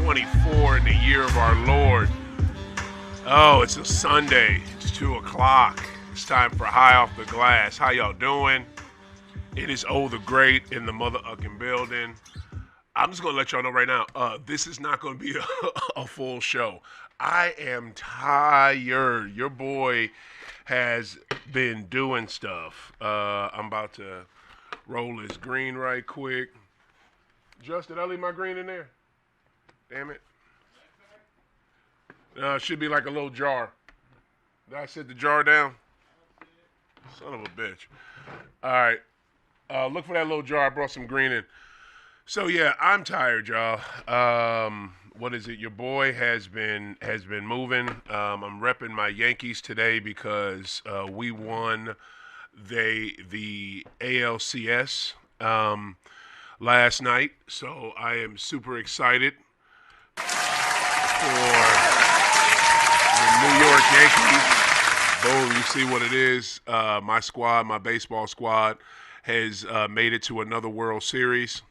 2024 in the year of our Lord. Oh, it's a Sunday. It's 2 o'clock. It's time for High Off the Glass. How y'all doing? It is OThaGreat in the mother-ucking building. I'm just going to let y'all know right now, this is not going to be a full show. I am tired. Your boy has been doing stuff. I'm about to roll this green right quick. Just, did I leave my green in there? Damn it. It should be like a little jar. Did I set the jar down? Son of a bitch. All right. Look for that little jar. I brought some green in. So yeah, I'm tired, y'all. What is it? Your boy has been moving. I'm repping my Yankees today because we won the ALCS last night. So I am super excited for the New York Yankees. Boom, you see what it is. My squad, my baseball squad, has made it to another World Series.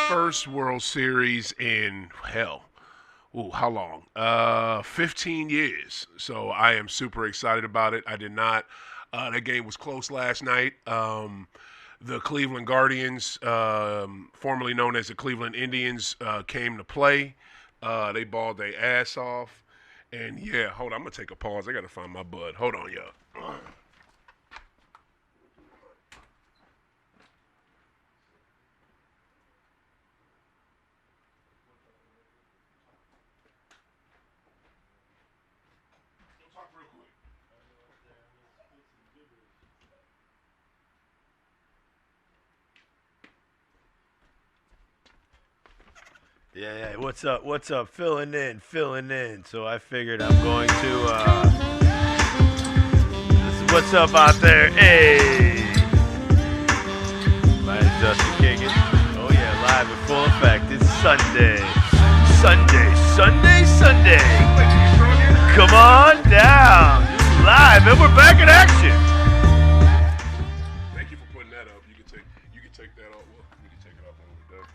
First World Series in, how long? 15 years. So I am super excited about it. I did not. That game was close last night. The Cleveland Guardians, formerly known as the Cleveland Indians, came to play. They balled their ass off. And yeah, hold on. I'm going to take a pause. I got to find my bud. Hold on, y'all. Yeah. What's up? Filling in. So I figured I'm going to. This is what's up out there. Hey, my name's Justin Kagan. Oh yeah, live in full effect. It's Sunday. Come on down, live, and we're back in action. Thank you for putting that up. You can take that off. Well, you can take it off when we're done.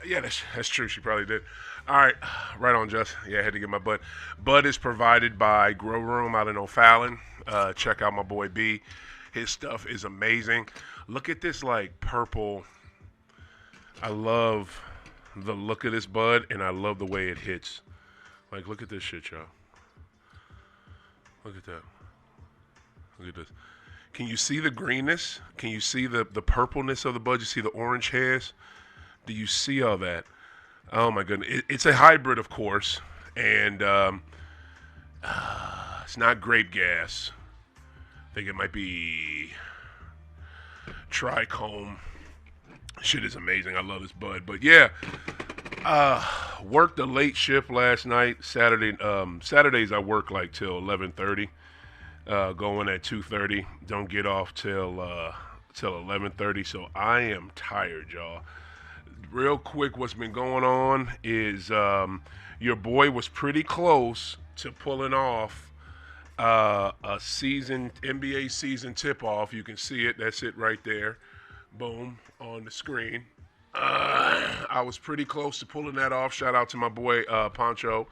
Yeah, that's true. She probably did. All right. Right on, Just. Yeah, I had to get my bud. Bud is provided by Grow Room out in O'Fallon. Check out my boy B. His stuff is amazing. Look at this, like, purple. I love the look of this bud, and I love the way it hits. Like, look at this shit, y'all. Look at that. Look at this. Can you see the greenness? Can you see the purpleness of the bud? You see the orange hairs? Do you see all that? Oh my goodness! It's a hybrid, of course, and it's not grape gas. I think it might be trichome. Shit is amazing. I love this bud. But yeah, worked a late shift last night. Saturdays I work like till 11:30. Going at 2:30. Don't get off till 11:30. So I am tired, y'all. Real quick, what's been going on is your boy was pretty close to pulling off a NBA season tip-off. You can see it. That's it right there. Boom, on the screen. I was pretty close to pulling that off. Shout out to my boy Poncho.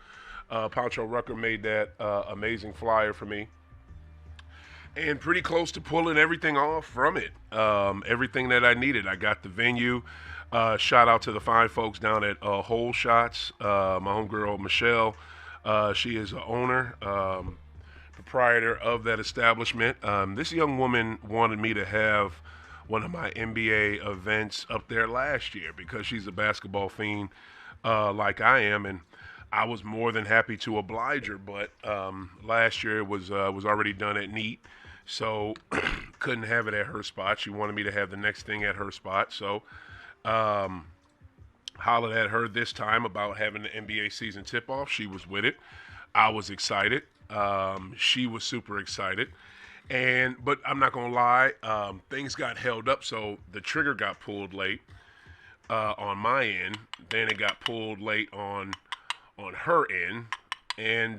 Poncho Rucker made that amazing flyer for me. And pretty close to pulling everything off from it. Everything that I needed. I got the venue. Shout out to the fine folks down at Whole Shots. My homegirl, Michelle. She is the owner, proprietor of that establishment. This young woman wanted me to have one of my NBA events up there last year because she's a basketball fiend like I am. And I was more than happy to oblige her. But last year it was already done at Neat. So couldn't have it at her spot. She wanted me to have the next thing at her spot. So hollered at her this time about having the NBA season tip-off. She was with it. I was excited. She was super excited. But I'm not going to lie, things got held up, so the trigger got pulled late on my end. Then it got pulled late on her end. And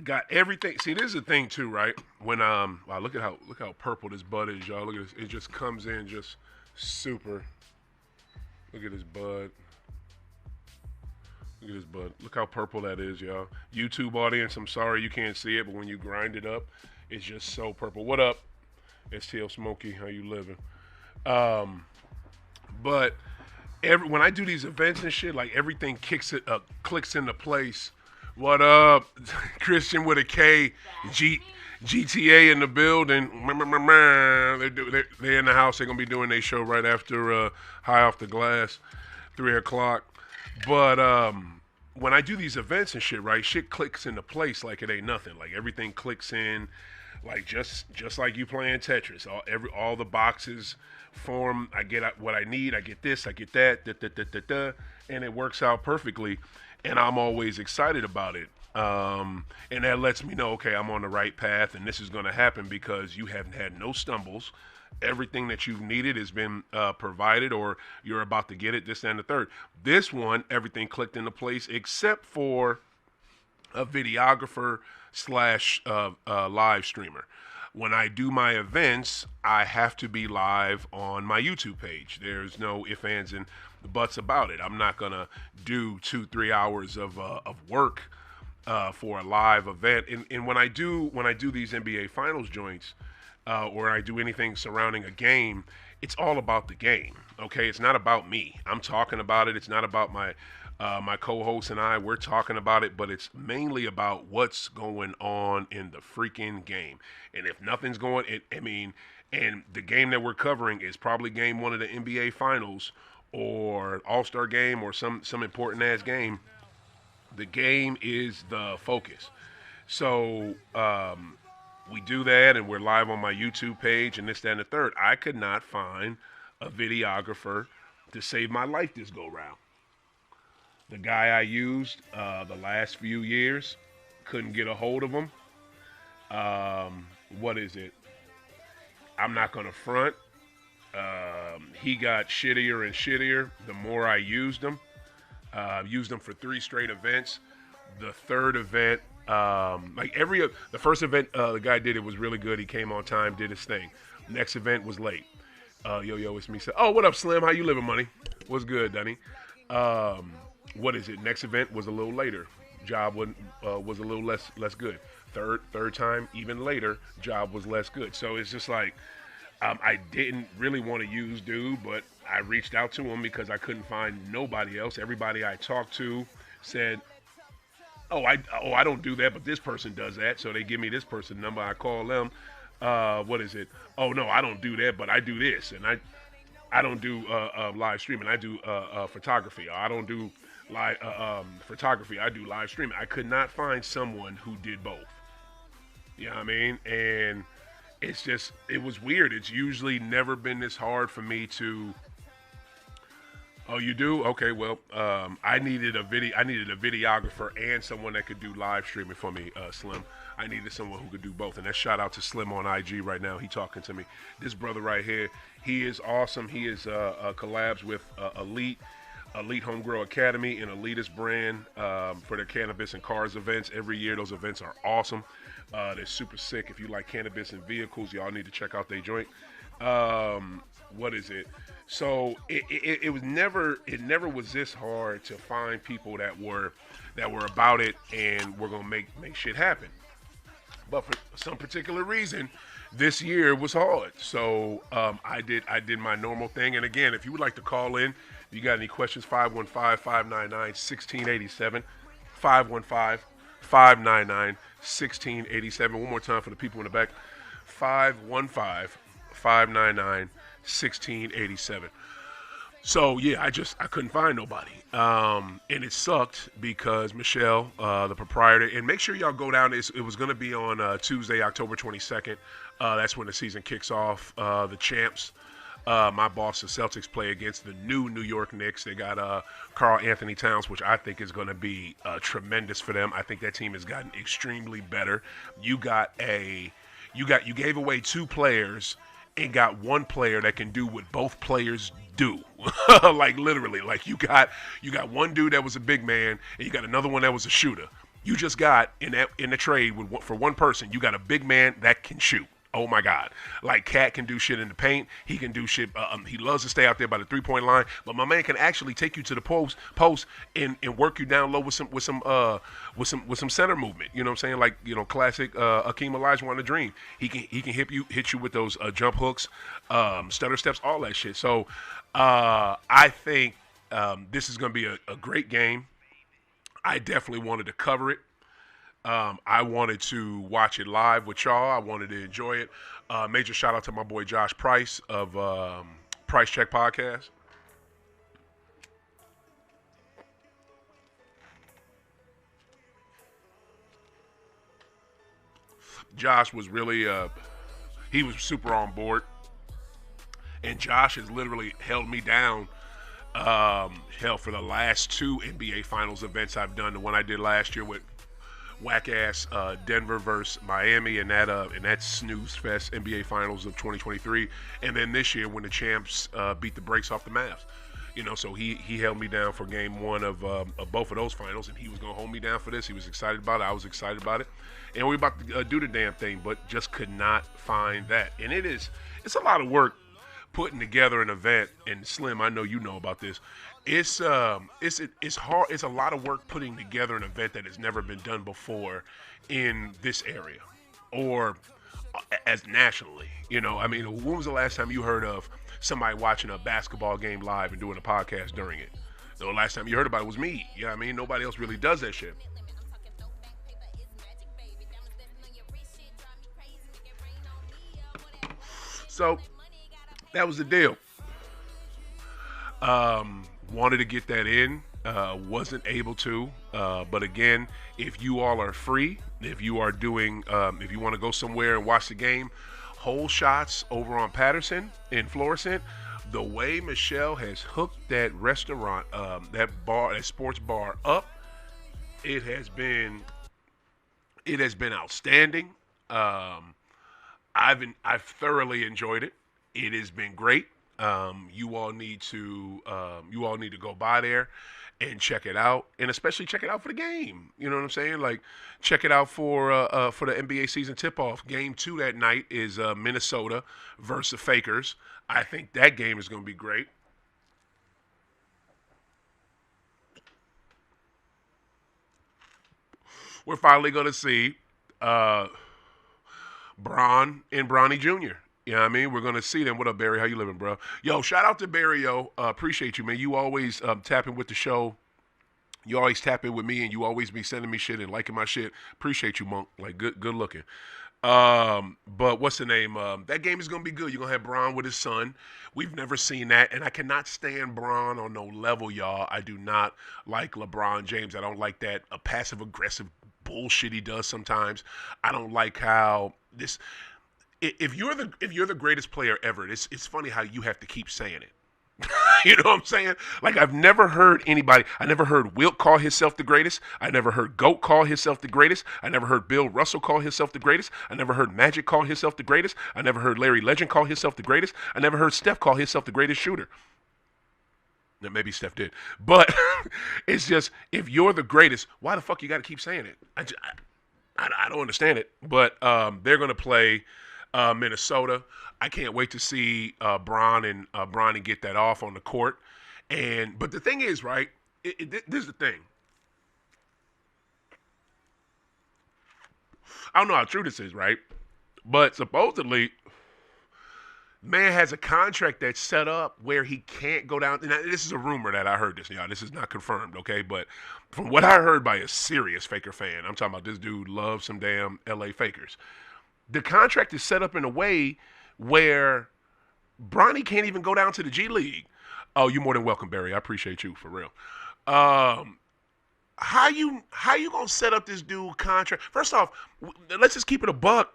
got everything. See, this is the thing too, right? When wow, look how purple this bud is, y'all. Look at this. It just comes in just Super. Look at his bud. Look at his bud. Look how purple that is, y'all. YouTube audience, I'm sorry you can't see it, but when you grind it up, it's just so purple. What up, STL Smokey? How you living? Um, but when I do these events and shit, like everything clicks into place. What up, Christian with a K, GTA in the building. They're in the house. They're gonna be doing their show right after High Off the Glass, 3 o'clock. But when I do these events and shit, right, shit clicks into place like it ain't nothing. Like everything clicks in, like just like you playing Tetris. All the boxes form. I get what I need. I get this. I get that. Da, da, da, da, da, and it works out perfectly. And I'm always excited about it. And that lets me know, okay, I'm on the right path, and this is going to happen because you haven't had no stumbles. Everything that you've needed has been provided, or you're about to get it, this and the third. This one, everything clicked into place except for a videographer slash live streamer. When I do my events, I have to be live on my YouTube page. There's no ifs, ands, and buts about it. I'm not gonna do 2-3 hours of work for a live event. And when I do these NBA Finals joints, or I do anything surrounding a game, it's all about the game. Okay, it's not about me. I'm talking about it. It's not about my co-host and I. We're talking about it, but it's mainly about what's going on in the freaking game. And if nothing's going, and the game that we're covering is probably game one of the NBA Finals or All-Star game or some important ass game. The game is the focus. So we do that, and we're live on my YouTube page, and this, that, and the third. I could not find a videographer to save my life this go round. The guy I used the last few years, couldn't get a hold of him. What is it? I'm not going to front. He got shittier and shittier the more I used him. Used him for 3 straight events. The third event, the first event the guy did, it was really good. He came on time, did his thing. Next event was late. Yo, it's me. Oh, what up, Slim? How you living, money? What's good, Dunny? What is it? Next event was a little later. Job was a little less good. Third time, even later, job was less good. So it's just like I didn't really want to use dude, but I reached out to him because I couldn't find nobody else. Everybody I talked to said, I don't do that, but this person does that. So they give me this person number. I call them. What is it? Oh no, I don't do that, but I do this, and I don't do live streaming. I do photography. I don't do live photography. I do live streaming. I could not find someone who did both. You know what I mean? And it was weird. It's usually never been this hard for me to. Oh, you do? Okay, well, I needed a videographer and someone that could do live streaming for me, Slim. I needed someone who could do both, and that shout out to Slim on IG right now. He talking to me. This brother right here, he is awesome. He is collabs with Elite Homegrow Academy, an elitist brand for their cannabis and cars events. Every year, those events are awesome. They're super sick. If you like cannabis and vehicles, y'all need to check out their joint. What is it? So it never was this hard to find people that were about it and were gonna make shit happen. But for some particular reason, this year was hard. So I did my normal thing. And again, if you would like to call in, if you got any questions, 515-599-1687, 515-599-1687. One more time for the people in the back, 515-599-1687. So yeah, I couldn't find nobody, and it sucked because Michelle, the proprietor, and make sure y'all go down. It was going to be on Tuesday, October 22nd. That's when the season kicks off. The champs, my Boston Celtics, play against the New York Knicks. They got Karl Anthony Towns, which I think is going to be tremendous for them. I think that team has gotten extremely better. You gave away 2 players and got 1 player that can do what both players do. Like literally, like you got 1 dude that was a big man and you got another one that was a shooter. You just got in the trade for 1 person, you got a big man that can shoot. Oh my God! Like Cat can do shit in the paint. He can do shit. He loves to stay out there by the 3-point line. But my man can actually take you to the post and work you down low with some center movement. You know what I'm saying? Like classic Akeem Olajuwon the Dream. He can hit you with those jump hooks, stutter steps, all that shit. So I think this is going to be a great game. I definitely wanted to cover it. I wanted to watch it live with y'all. I wanted to enjoy it. Major shout out to my boy Josh Price of Price Check Podcast. Josh was really, he was super on board. And Josh has literally held me down. Hell, for the last two NBA Finals events I've done, the one I did last year with whack ass Denver versus Miami and that snooze fest NBA Finals of 2023, and then this year when the champs beat the brakes off the Mavs. So he held me down for game one of both of those finals, and he was gonna hold me down for this. He was excited about it. I was excited about it, and we were about to do the damn thing, but just could not find that. And it's a lot of work putting together an event. And Slim, I know you know about this. It's hard. It's a lot of work putting together an event that has never been done before in this area, or as nationally. I mean, when was the last time you heard of somebody watching a basketball game live and doing a podcast during it? The last time you heard about it was me. You know what I mean? Nobody else really does that shit. So that was the deal. Wanted to get that in, wasn't able to. But again, if you all are free, if you are doing, if you want to go somewhere and watch the game, Whole Shots over on Patterson in Florissant. The way Michelle has hooked that restaurant, that sports bar up, it has been outstanding. I've thoroughly enjoyed it. It has been great. You all need to go by there and check it out, and especially check it out for the game. You know what I'm saying? Like, check it out for the NBA season tip-off. Game 2 that night is Minnesota versus the Fakers. I think that game is going to be great. We're finally going to see Bron and Bronny Jr. You know what I mean? We're going to see them. What up, Barry? How you living, bro? Yo, shout out to Barry, yo. Appreciate you, man. You always tapping with the show. You always tap in with me, and you always be sending me shit and liking my shit. Appreciate you, Monk. Like, good looking. But what's the name? That game is going to be good. You're going to have Bron with his son. We've never seen that, and I cannot stand Bron on no level, y'all. I do not like LeBron James. I don't like that passive-aggressive bullshit he does sometimes. I don't like how this... If you're the greatest player ever, it's funny how you have to keep saying it. You know what I'm saying? Like, I never heard Wilt call himself the greatest. I never heard GOAT call himself the greatest. I never heard Bill Russell call himself the greatest. I never heard Magic call himself the greatest. I never heard Larry Legend call himself the greatest. I never heard Steph call himself the greatest shooter. Now, maybe Steph did. But it's just, if you're the greatest, why the fuck you got to keep saying it? I don't understand it. But they're going to play Minnesota. I can't wait to see Bron and Bronny get that off on the court. But the thing is, right? This is the thing. I don't know how true this is, right? But supposedly, man has a contract that's set up where he can't go down. And this is a rumor that I heard this, y'all. This is not confirmed, okay? But from what I heard by a serious Faker fan, I'm talking about this dude loves some damn LA Fakers. The contract is set up in a way where Bronny can't even go down to the G League. Oh, you're more than welcome, Barry. I appreciate you, for real. How you gonna set up this dude contract? First off, let's just keep it a buck.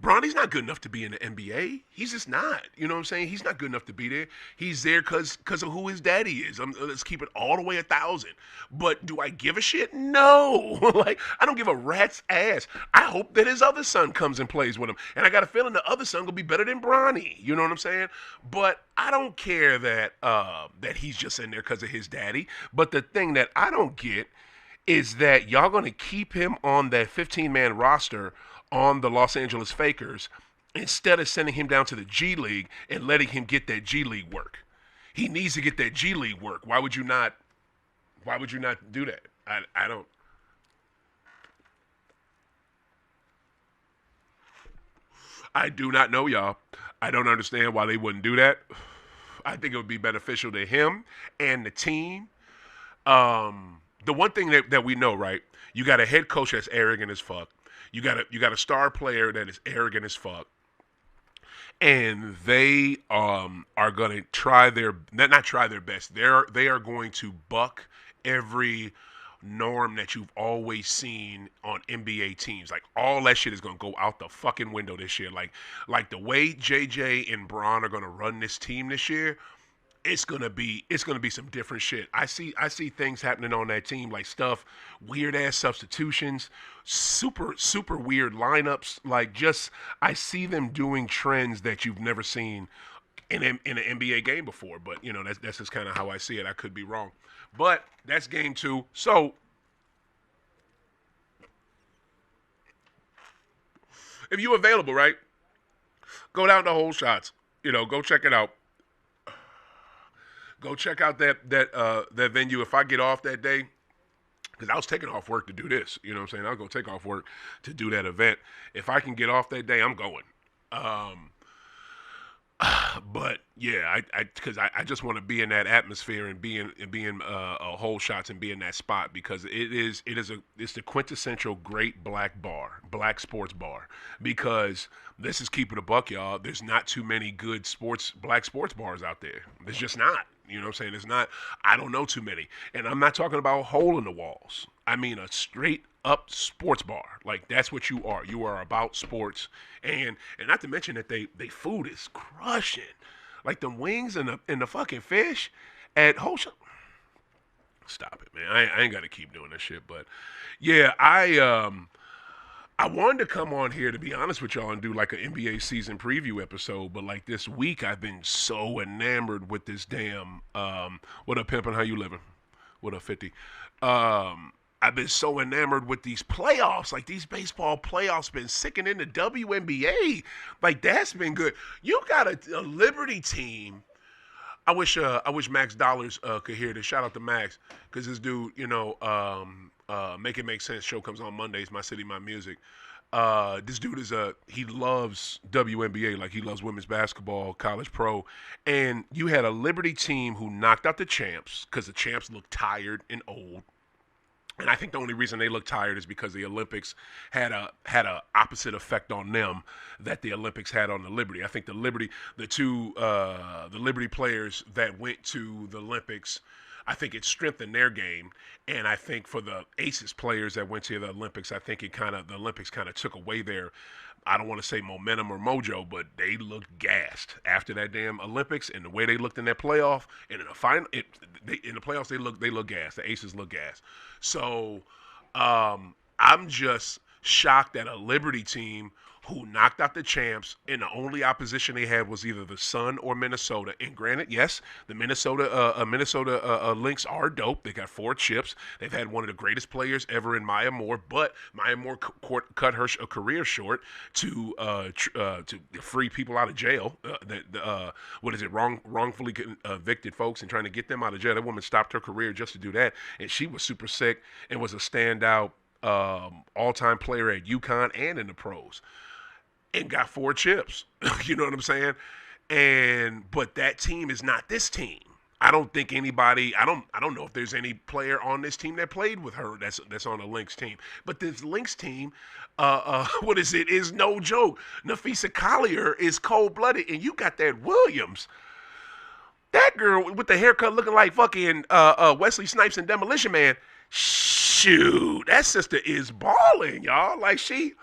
Bronny's not good enough to be in the NBA. He's just not. You know what I'm saying? He's not good enough to be there. He's there because of who his daddy is. Let's keep it all the way 1,000. But do I give a shit? No. Like, I don't give a rat's ass. I hope that his other son comes and plays with him. And I got a feeling the other son gonna be better than Bronny. You know what I'm saying? But I don't care that he's just in there because of his daddy. But the thing that I don't get is that y'all gonna keep him on that 15-man roster on the Los Angeles Fakers instead of sending him down to the G League and letting him get that G League work. He needs to get that G League work. Why would you not? Why would you not do that? I don't. I do not know, y'all. I don't understand why they wouldn't do that. I think it would be beneficial to him and the team. The one thing that we know, right? You got a head coach that's arrogant as fuck. You got a star player that is arrogant as fuck, and they are gonna try their not try their best. They are going to buck every norm that you've always seen on NBA teams. Like all that shit is gonna go out the fucking window this year. Like the way JJ and Bron are gonna run this team this year, it's gonna be some different shit. I see things happening on that team, like stuff, weird ass substitutions, super weird lineups. Like just I see them doing trends that you've never seen in an NBA game before. But that's just kind of how I see it. I could be wrong, but that's game two. So if you available, right, go down to Whole Shots. Go check it out. Go check out that venue. If I get off that day, because I was taking off work to do this, you know what I'm saying? I'll go take off work to do that event. If I can get off that day, I'm going. Um, but yeah, I just want to be in that atmosphere and be in Whole Shots and be in that spot because it's the quintessential great black sports bar. Because this is keeping a buck, y'all. There's not too many good black sports bars out there. There's just not. You know what I'm saying? It's not. I don't know too many, and I'm not talking about a hole in the walls. I mean a straight up sports bar. Like that's what you are. You are about sports, and not to mention that they food is crushing. Like the wings and the fucking fish at Whole Shop. Stop it, man. I ain't got to keep doing this shit, but yeah, I wanted to come on here to be honest with y'all and do like an NBA season preview episode, but like this week I've been so enamored with this damn what up pimpin', how you living? What up 50? I've been so enamored with these playoffs, like these baseball playoffs been sickening the WNBA. Like that's been good. You got a Liberty team. I wish Max Dollars could hear this. Shout out to Max, because this dude, Make It Make Sense show comes on Mondays. My City, My Music. This dude he loves WNBA, like he loves women's basketball, college pro. And you had a Liberty team who knocked out the champs because the champs looked tired and old. And I think the only reason they look tired is because the Olympics had a opposite effect on them that the Olympics had on the Liberty. I think the Liberty players that went to the Olympics, I think it strengthened their game. And I think for the Aces players that went to the Olympics, I think the Olympics kind of took away their, I don't want to say momentum or mojo, but they looked gassed after that damn Olympics, and the way they looked in that playoff and in the final, in the playoffs they look gassed. The Aces look gassed. So I'm just shocked at a Liberty team who knocked out the champs, and the only opposition they had was either the Sun or Minnesota. And granted, yes, the Minnesota Lynx are dope. They got 4 chips. They've had one of the greatest players ever in Maya Moore, but Maya Moore cut her career short to free people out of jail. Wrongfully convicted folks and trying to get them out of jail. That woman stopped her career just to do that, and she was super sick and was a standout all-time player at UConn and in the pros. And got 4 chips. You know what I'm saying? But that team is not this team. I don't think anybody. I don't know if there's any player on this team that played with her that's on a Lynx team. But this Lynx team, what is it? Is no joke. Nafisa Collier is cold-blooded, and you got that Williams. That girl with the haircut looking like fucking Wesley Snipes and Demolition Man. Shoot, that sister is balling, y'all. Like she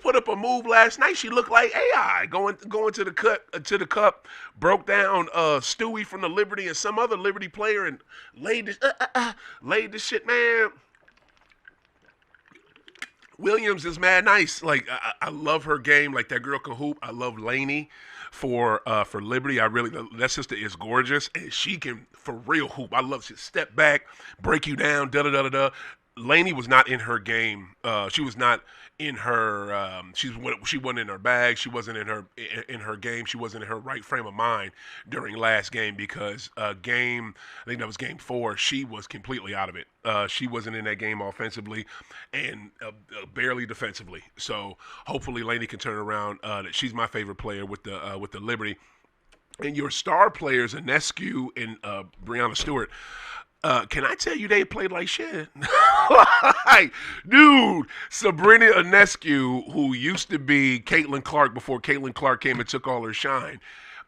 put up a move last night. She looked like AI going to the cup, broke down Stewie from the Liberty and some other Liberty player and laid this shit, man. Williams is mad nice. Like I love her game. Like that girl can hoop. I love Laney for Liberty. That sister is gorgeous and she can for real hoop. I love she step back, break you down, da da da da da. Lainey was not in her game. She was not in her. She wasn't in her bag. She wasn't in her game. She wasn't in her right frame of mind during last game because game. I think that was game 4. She was completely out of it. She wasn't in that game offensively, and barely defensively. So hopefully Lainey can turn around. She's my favorite player with the Liberty. And your star players, Inescu and Breonna Stewart, can I tell you they played like shit? Like, dude, Sabrina Ionescu, who used to be Caitlin Clark before Caitlin Clark came and took all her shine.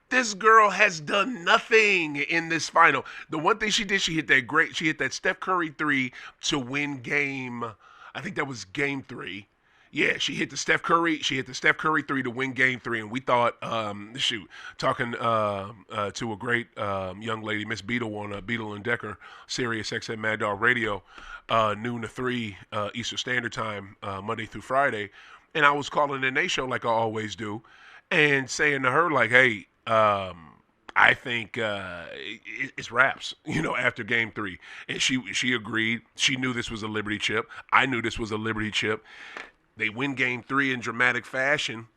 This girl has done nothing in this final. The one thing she did, she hit that Steph Curry 3 to win game. I think that was game 3. Yeah, she hit the Steph Curry 3 to win game 3, and we thought, talking to a great young lady, Miss Beadle on Beadle and Decker, Sirius XM Mad Dog Radio, noon to 3 Eastern Standard Time, Monday through Friday, and I was calling the Nate show like I always do, and saying to her like, hey, I think it's wraps, after game 3. And she agreed. She knew this was a Liberty chip. I knew this was a Liberty chip. They win game 3 in dramatic fashion,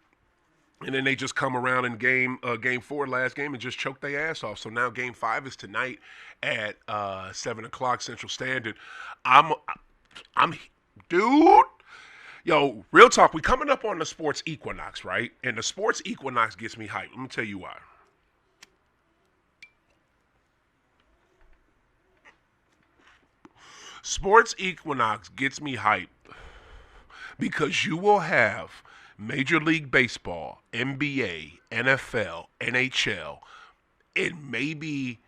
and then they just come around in game 4, last game, and just choke their ass off. So now game 5 is tonight at 7 o'clock Central Standard. I'm, dude. Yo, real talk. We coming up on the sports equinox, right? And the sports equinox gets me hyped. Let me tell you why. Sports equinox gets me hyped because you will have Major League Baseball, NBA, NFL, NHL, and maybe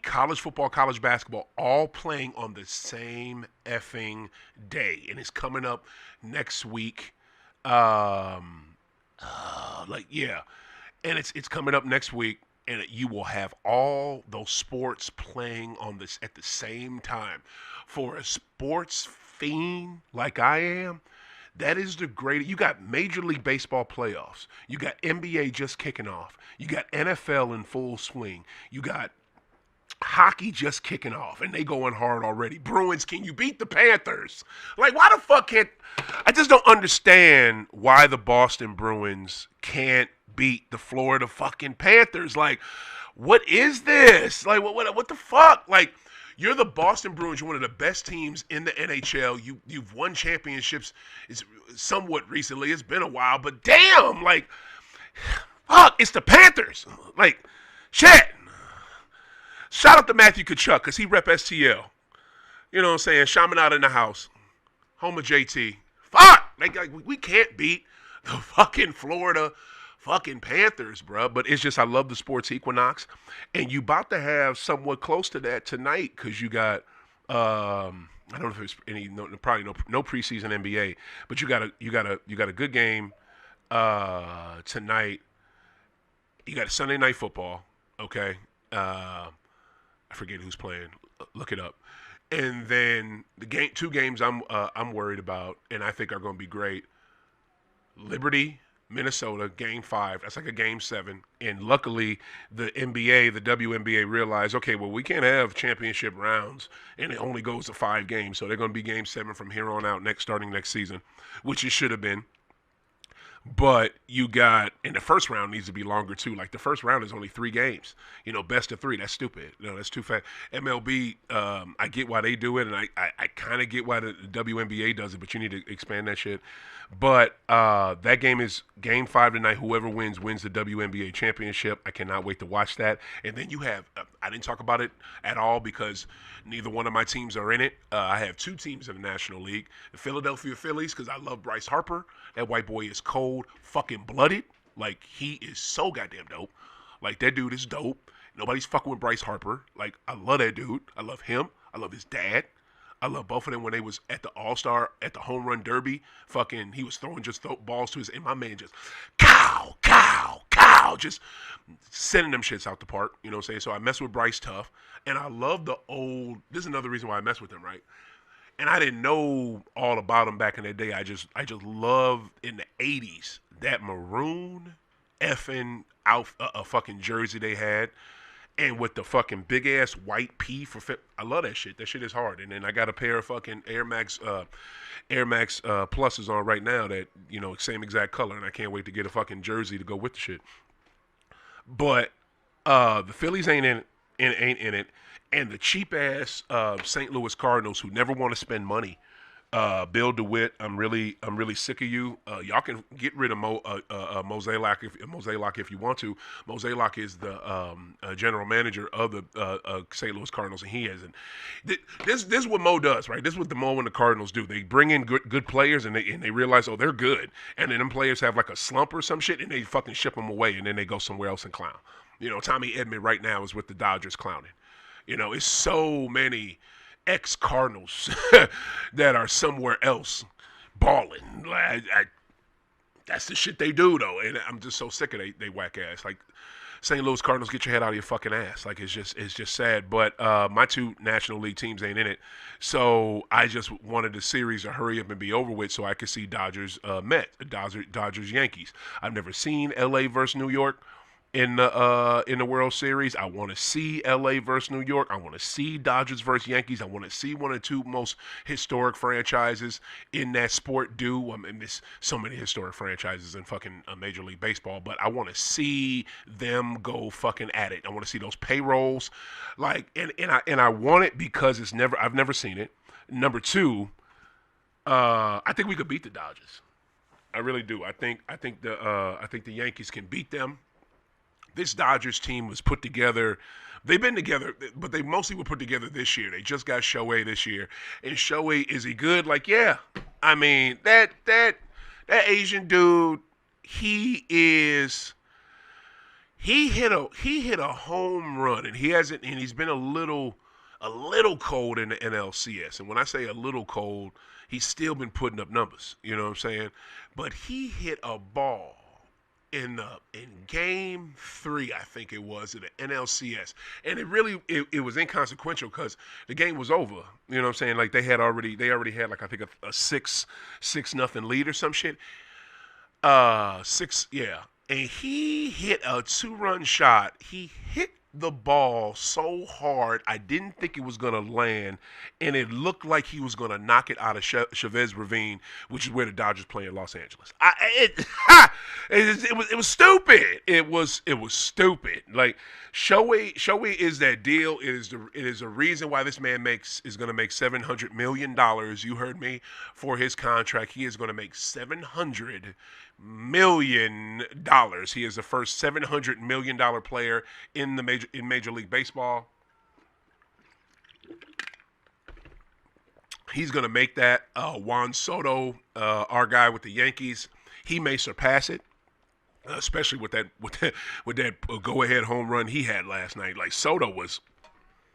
college football, college basketball, all playing on the same effing day, and it's coming up next week. Yeah, and it's coming up next week, and you will have all those sports playing on this at the same time. For a sports fiend like I am, that is the greatest. You got Major League Baseball playoffs. You got NBA just kicking off. You got NFL in full swing. You got hockey just kicking off, and they going hard already. Bruins, can you beat the Panthers? Like, why the fuck can't? I just don't understand why the Boston Bruins can't beat the Florida fucking Panthers. Like, what is this? Like, what the fuck? Like, you're the Boston Bruins. You're one of the best teams in the NHL. You've won championships. It's somewhat recently. It's been a while, but damn, like, fuck, it's the Panthers. Like, shit. Shout out to Matthew Kachuk because he rep STL. You know what I'm saying? Shaman out in the house. Home of JT. Fuck! Like we can't beat the fucking Florida fucking Panthers, bro. But it's just I love the sports equinox. And you about to have somewhat close to that tonight because you got I don't know if there's probably no preseason NBA, but you got a good game tonight. You got a Sunday night football, okay? I forget who's playing. Look it up. And then two games I'm worried about, and I think are going to be great. Liberty, Minnesota, game 5. That's like a game 7. And luckily, the NBA, the WNBA realized, okay, well, we can't have championship rounds, and it only goes to 5 games. So they're going to be game 7 from here on out, starting next season, which it should have been. But you got, and the first round needs to be longer too. Like the first round is only 3 games. Best of 3. That's stupid. That's too fast. MLB, I get why they do it, and I kind of get why the WNBA does it, but you need to expand that shit. But that game is game 5 tonight. Whoever wins the WNBA championship. I cannot wait to watch that. And then you have, I didn't talk about it at all because neither one of my teams are in it. I have 2 teams in the National League. The Philadelphia Phillies, because I love Bryce Harper. That white boy is cold, fucking blooded. Like, he is so goddamn dope. Like, that dude is dope. Nobody's fucking with Bryce Harper. Like, I love that dude. I love him. I love his dad. I love both of them when they was at the All-Star, at the Home Run Derby. Fucking, he was throwing balls to his, and my man just, cow, cow, cow, just sending them shits out the park. You know what I'm saying? So I mess with Bryce tough. And I love the old, this is another reason why I mess with him, right? And I didn't know all about him back in the day. I just love in the 80s that maroon effing out a fucking jersey they had. and with the fucking big ass white P for I love that shit. That shit is hard. And then I got a pair of fucking Air Max pluses on right now that same exact color, and I can't wait to get a fucking jersey to go with the shit. But the Phillies ain't in it, and the cheap ass St. Louis Cardinals who never want to spend money. Bill DeWitt, I'm really sick of you. Y'all can get rid of Mozeliak if you want to. Mozeliak is the general manager of the St. Louis Cardinals, and he hasn't. This is what Mo does, right? This is what the Mo and the Cardinals do. They bring in good players, and they realize, oh, they're good, and then them players have like a slump or some shit, and they fucking ship them away, and then they go somewhere else and clown. Tommy Edman right now is with the Dodgers clowning. It's so many ex-Cardinals that are somewhere else balling. That's the shit they do, though, and I'm just so sick of they whack ass. Like, St. Louis Cardinals, get your head out of your fucking ass. Like, it's just sad. But my two National League teams ain't in it, so I just wanted the series to hurry up and be over with so I could see Dodgers Yankees. I've never seen L.A. versus New York in the World Series. I want to see LA versus New York. I want to see Dodgers versus Yankees. I want to see one of the two most historic franchises in that sport do. I mean, there's so many historic franchises in fucking Major League Baseball, but I want to see them go fucking at it. I want to see those payrolls, like, and I want it because I've never seen it. Number two, I think we could beat the Dodgers. I really do. I think the Yankees can beat them. This Dodgers team was put together. They've been together, but they mostly were put together this year. They just got Shohei this year. And Shohei, is he good? Like, yeah. I mean, that Asian dude, he hit a home run, and he's been a little cold in the NLCS. And when I say a little cold, he's still been putting up numbers. You know what I'm saying? But he hit a ball in game 3, I think it was, in the NLCS, and it was inconsequential because the game was over. You know what I'm saying? Like, they already had, like, I think a 6-0 lead or some shit. 6, yeah. And he hit a 2-run shot. He hit the ball so hard, I didn't think it was going to land, and it looked like he was going to knock it out of Chavez Ravine, which is where the Dodgers play in Los Angeles. It was stupid. It was stupid. Like, Shohei is that deal. It is the reason why this man is going to make $700 million. You heard me, for his contract. He is going to make $700 million. He is the first $700 million player in Major League Baseball. He's gonna make that. Juan Soto, our guy with the Yankees, he may surpass it, especially with that go-ahead home run he had last night. Like, Soto was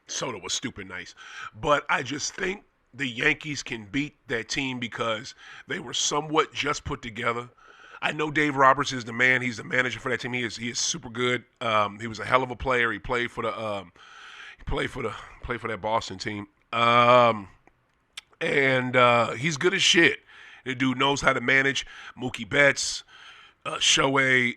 stupid nice, but I just think the Yankees can beat that team because they were somewhat just put together. I know Dave Roberts is the man. He's the manager for that team. He is super good. He was a hell of a player. He played for that Boston team. And he's good as shit. The dude knows how to manage Mookie Betts, Shohei,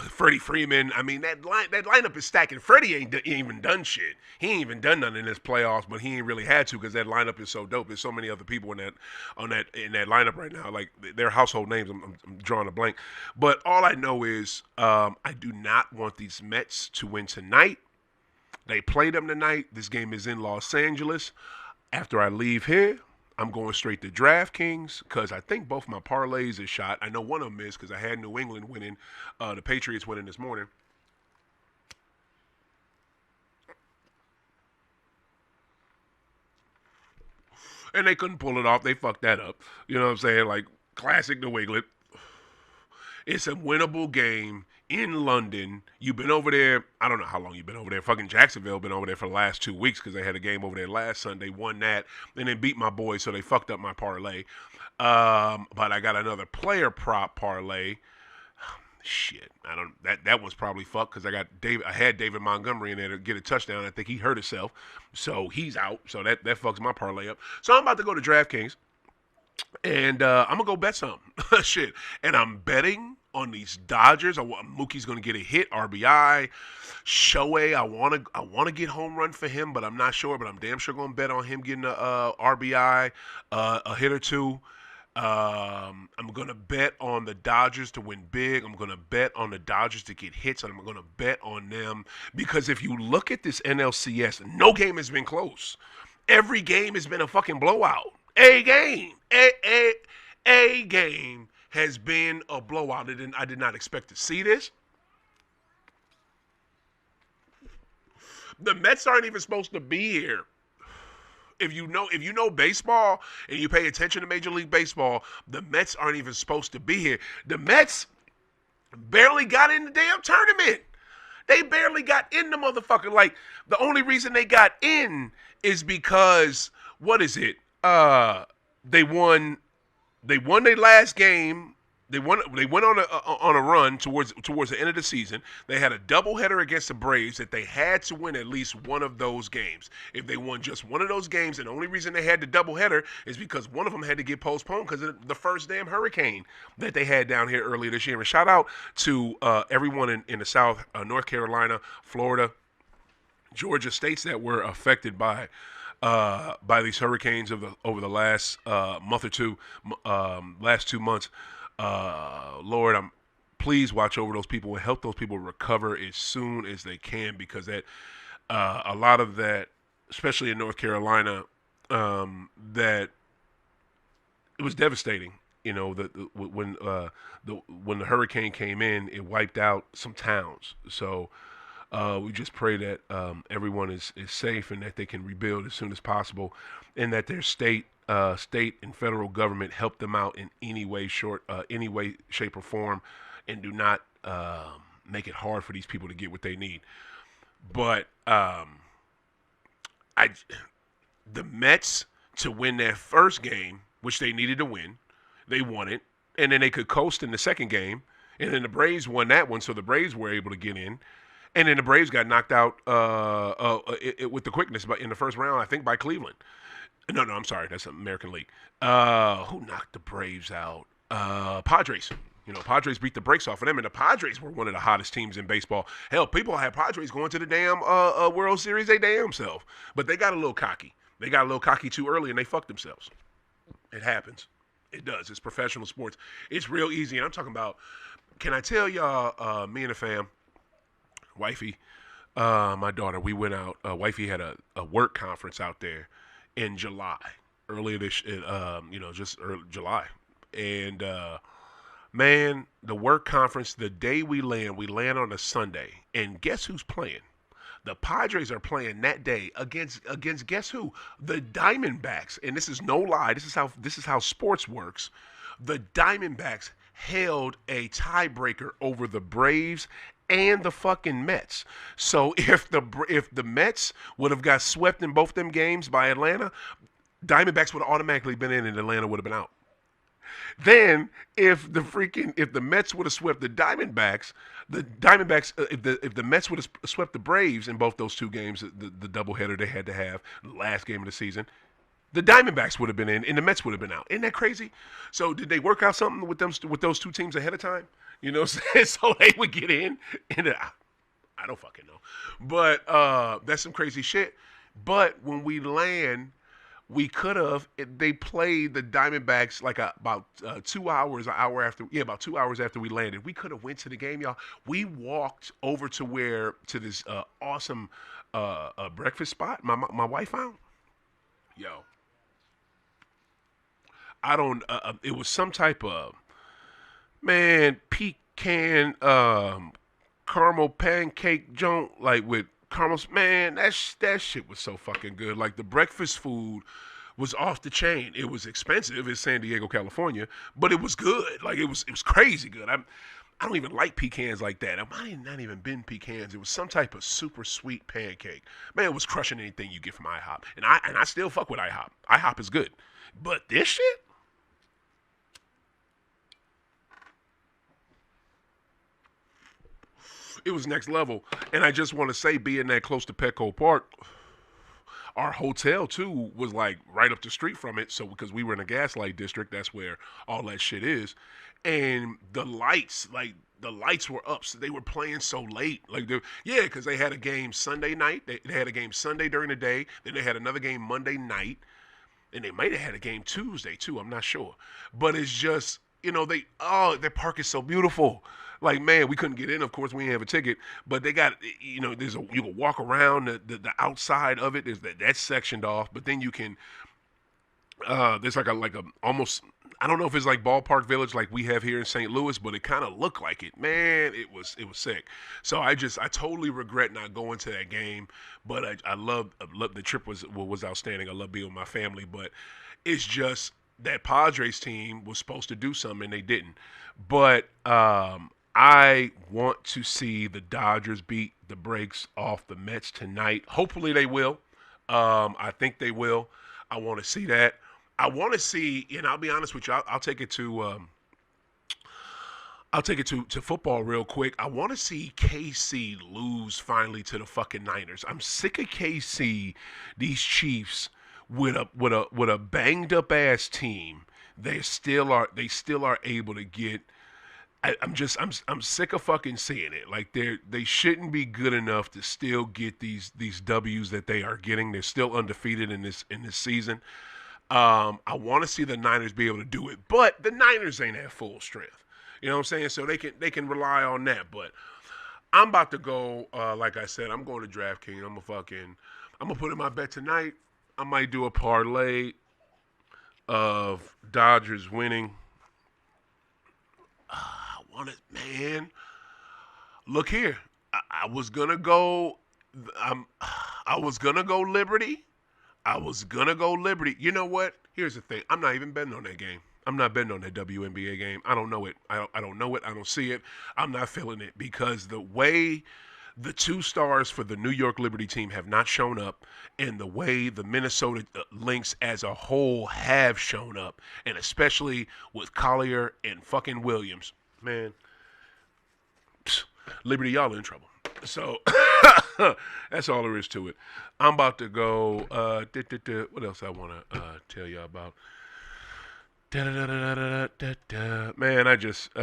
Freddie Freeman. I mean, that lineup is stacking. Freddie ain't even done shit. He ain't even done nothing in this playoffs, but he ain't really had to because that lineup is so dope. There's so many other people in that lineup right now. Like, their household names, I'm drawing a blank. But all I know is I do not want these Mets to win tonight. They play them tonight. This game is in Los Angeles. After I leave here, I'm going straight to DraftKings because I think both my parlays is shot. I know one of them is because I had New England winning, the Patriots winning this morning. And they couldn't pull it off. They fucked that up. You know what I'm saying? Like, classic New England. It's a winnable game in London. You've been over there. I don't know how long you've been over there. Fucking Jacksonville been over there for the last 2 weeks because they had a game over there last Sunday. Won that. Then they beat my boys, so they fucked up my parlay. But I got another player prop parlay. Shit, that one's probably fucked because I had David Montgomery in there to get a touchdown. I think he hurt himself, so he's out. So that fucks my parlay up. So I'm about to go to DraftKings, and I'm gonna go bet something. Shit, and I'm betting on these Dodgers. I want Mookie's going to get a hit, RBI. Shohei, I want to get home run for him, but I'm not sure. But I'm damn sure going to bet on him getting a RBI, a hit or two. I'm going to bet on the Dodgers to win big. I'm going to bet on the Dodgers to get hits, and I'm going to bet on them because if you look at this NLCS, no game has been close. Every game has been a fucking blowout. A game. A game has been a blowout. I did not expect to see this. The Mets aren't even supposed to be here. If you know baseball and you pay attention to Major League Baseball, the Mets aren't even supposed to be here. The Mets barely got in the damn tournament. They barely got in the motherfucker. Like the only reason they got in is because what is it? They won. They won their last game. They won. They went on a run towards the end of the season. They had a doubleheader against the Braves that they had to win at least one of those games. If they won just one of those games, and the only reason they had the doubleheader is because one of them had to get postponed because of the first damn hurricane that they had down here earlier this year. And shout out to everyone in the South, North Carolina, Florida, Georgia states that were affected by these hurricanes over the last month or two, last 2 months. Lord, please watch over those people and help those people recover as soon as they can because that a lot of that, especially in North Carolina, that it was devastating. You know, when the hurricane came in, it wiped out some towns. So we just pray that everyone is safe and that they can rebuild as soon as possible, and that their state and federal government help them out in any way, shape, or form, and do not make it hard for these people to get what they need. But the Mets to win their first game, which they needed to win, they won it, and then they could coast in the second game, and then the Braves won that one, so the Braves were able to get in. And then the Braves got knocked out with the quickness in the first round, I think, by Cleveland. No, I'm sorry. That's American League. Who knocked the Braves out? Padres. You know, Padres beat the brakes off of them, and the Padres were one of the hottest teams in baseball. Hell, people had Padres going to the damn World Series they damn self. But they got a little cocky. They got a little cocky too early, and they fucked themselves. It happens. It does. It's professional sports. It's real easy. And I'm talking about, can I tell y'all, me and the fam, wifey, my daughter, we went out. Wifey had a work conference out there in July, earlier this, just early July, and man, the work conference. The day we land on a Sunday, and guess who's playing? The Padres are playing that day against guess who? The Diamondbacks, and this is no lie. This is how sports works. The Diamondbacks held a tiebreaker over the Braves and the fucking Mets. So if the Mets would have got swept in both them games by Atlanta, Diamondbacks would have automatically been in and Atlanta would have been out. Then if the Mets would have swept the Diamondbacks, if the Mets would have swept the Braves in both those two games, the doubleheader they had to have, the last game of the season, the Diamondbacks would have been in and the Mets would have been out. Isn't that crazy? So did they work out something with those two teams ahead of time? You know what I'm saying? So they would get in, and I don't fucking know. But that's some crazy shit. But when we land, we could have. They played the Diamondbacks like about 2 hours, about 2 hours after we landed. We could have went to the game, y'all. We walked over to this awesome breakfast spot my wife found. Yo, I don't. It was some type of pecan caramel pancake joint, like with caramels. Man, that shit was so fucking good. Like the breakfast food was off the chain. It was expensive. It's San Diego, California, but it was good. Like it was crazy good. I don't even like pecans like that. I might not even been pecans. It was some type of super sweet pancake. Man, it was crushing anything you get from IHOP. And I still fuck with IHOP. IHOP is good. But this shit? It was next level. And I just want to say, being that close to Petco Park, our hotel too was like right up the street from it. So because we were in a gaslight district, that's where all that shit is. and the lights were up, so they were playing so late. Yeah, because they had a game Sunday night. They had a game Sunday during the day. Then they had another game Monday night, and they might have had a game Tuesday too. I'm not sure, but it's just their park is so beautiful. Like, man, we couldn't get in. Of course, we didn't have a ticket, but they got you can walk around the outside of it. There's that's sectioned off, but then you can there's like a almost, I don't know if it's like Ballpark Village like we have here in St. Louis, but it kind of looked like it. Man, it was sick. So I totally regret not going to that game, but I love the trip was outstanding. I love being with my family, but it's just that Padres team was supposed to do something and they didn't. But I want to see the Dodgers beat the brakes off the Mets tonight. Hopefully they will. I think they will. I want to see that. I want to see, and I'll be honest with you. I'll take it to football real quick. I want to see KC lose finally to the fucking Niners. I'm sick of KC, these Chiefs with a banged up ass team. They still are able to get. I'm sick of fucking seeing it. Like they shouldn't be good enough to still get these W's that they are getting. They're still undefeated in this season. I want to see the Niners be able to do it, but the Niners ain't at full strength. You know what I'm saying? So they can rely on that. But I'm about to go. Like I said, I'm going to DraftKings. I'm gonna put in my bet tonight. I might do a parlay of Dodgers winning. I want it, man. Look here. I was gonna go. I was gonna go Liberty. I was gonna go Liberty. You know what? Here's the thing. I'm not even betting on that game. I'm not betting on that WNBA game. I don't know it. I don't know it. I don't see it. I'm not feeling it because the way the two stars for the New York Liberty team have not shown up, and the way the Minnesota Lynx as a whole have shown up, and especially with Collier and fucking Williams, man, Liberty, y'all in trouble. So that's all there is to it. I'm about to go. What else I want to tell y'all about? Man, I just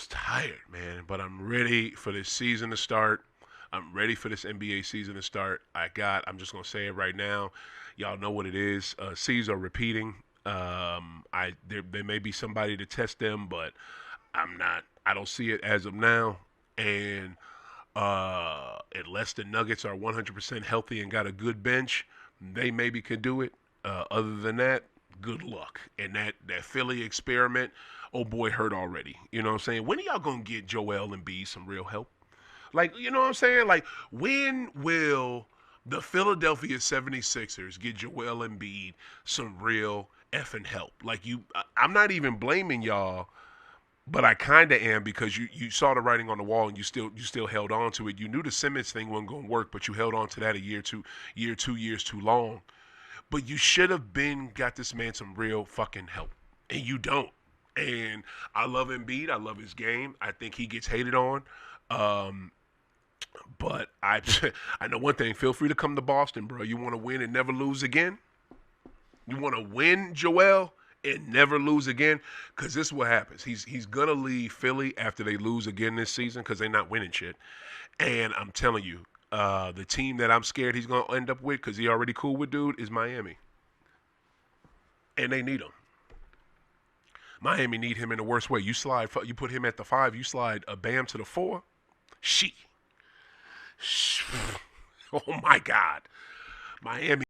tired, man. But I'm ready for this season to start. I'm ready for this NBA season to start. I'm just gonna say it right now. Y'all know what it is. Seas are repeating. There may be somebody to test them, but I'm not. I don't see it as of now. And unless the Nuggets are 100% healthy and got a good bench, they maybe could do it. Other than that, good luck. And that Philly experiment, oh boy, hurt already. You know what I'm saying? When are y'all gonna get Joel Embiid some real help? Like, you know what I'm saying? Like, when will the Philadelphia 76ers get Joel Embiid some real effing help? Like, I'm not even blaming y'all, but I kind of am, because you saw the writing on the wall and you still held on to it. You knew the Simmons thing wasn't going to work, but you held on to that a year, 2 years too long. But you should have got this man some real fucking help, and you don't. And I love Embiid. I love his game. I think he gets hated on. But I I know one thing. Feel free to come to Boston, bro. You want to win and never lose again? You want to win, Joel, and never lose again? Because this is what happens. He's going to leave Philly after they lose again this season because they're not winning shit. And I'm telling you, the team that I'm scared he's going to end up with, because he already cool with dude, is Miami. And they need him. Miami need him in the worst way. You put him at the 5, you slide a Bam to the 4. Oh my God. Miami